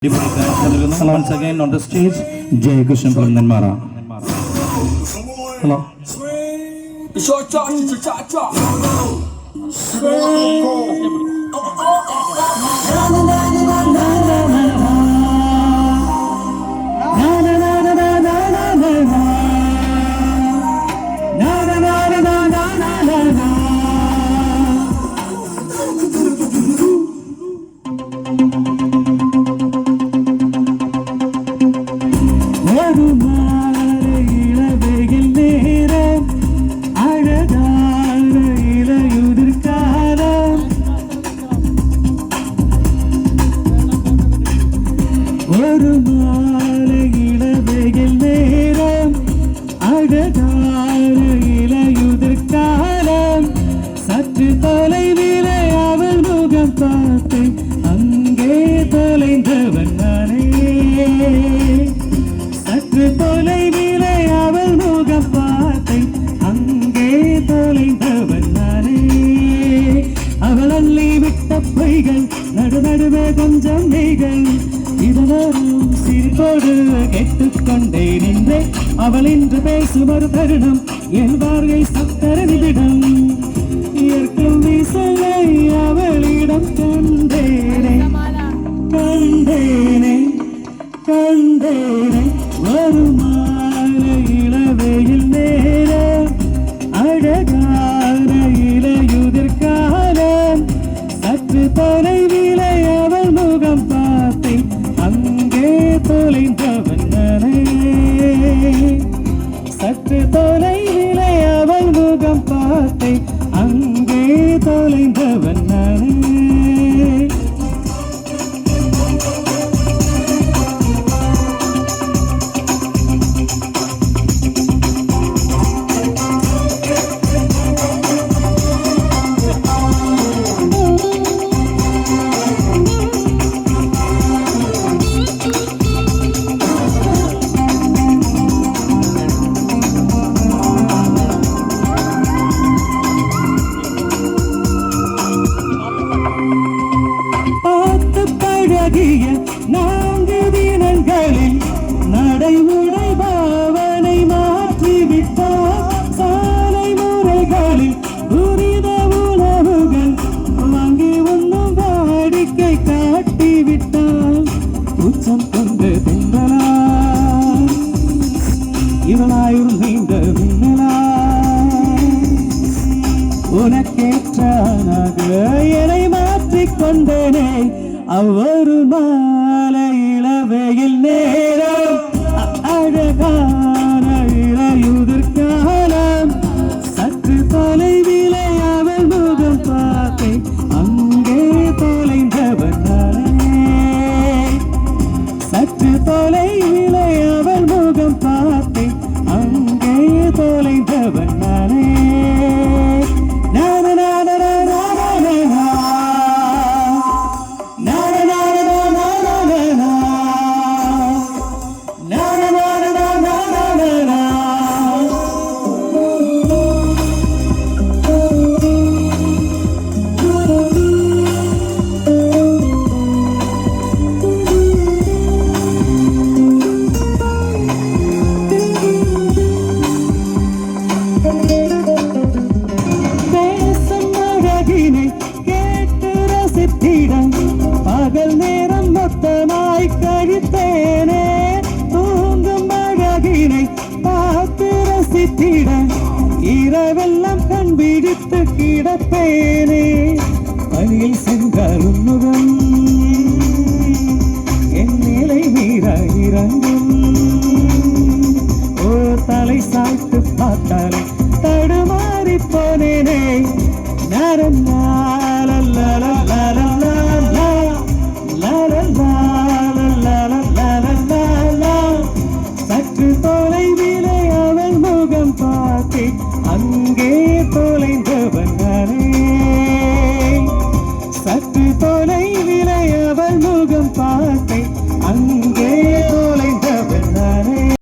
Once again on the stage, Jay Kushan from Nanmara. Hello. நடுநடுவே கொஞ்சம் நெய்கள் இதனரும் சிரிப்போடு கேட்டுக்கொண்டே நின்றே அவள் இன்று பேசும் ஒரு தருணம் என் வாழ்க்கை சக்கர நிமிடம் இயற்கும் வீசலை அவளிடம் கண்டேனே கண்டேனே கண்டேனே ஒரு மாலை இளவையில் நேரம் அழகான இலையுதிர் காலம் சற்று தொலைவிலே அவள் முகம் பார்த்தேன் அங்கே தொலைந்தவன் நானே சற்று தொலைவிலே அவள் முகம் பார்த்தேன் அங்கே தொலைந்தவன் நானே நான்கு தினங்களில் நடைமுறை பாவனை மாற்றிவிட்டார் சாலை முறைகளில் துரித உணவுகள் வாங்கி உண்ணும் வாடிக்கை காட்டிவிட்டார் உச்சம் கொண்டு தின்றலா இவளாயுள் நீண்ட மின்னலா உனக்கேற்றானாக என்னை மாற்றிக்கொண்டேனே அவ்வொரு மாலை இளவையில் நேரம் அழகான இளையுதிர் காலம் சற்று தொலைவிலே அவள் முகம் பார்த்தேன் அங்கே தொலைந்தவன் நானே சற்று தொலைவிலே அவள் முகம் பார்த்தேன் அங்கே தொலைந்தவன் நானே பகல் நேரம் மொத்தமாய் கழித்தேனே தூங்கும் அழகினை பார்த்து ரசித்திட இரவெல்லாம் கண் பிடித்து கிடப்பேனே பணியில் சென்றாலும் முகம் என் நிலை மீற இறங்கும் ஓ தலை சாய்த்து பார்த்தாலே தடுமாறி போனேனே நரநாளல்ல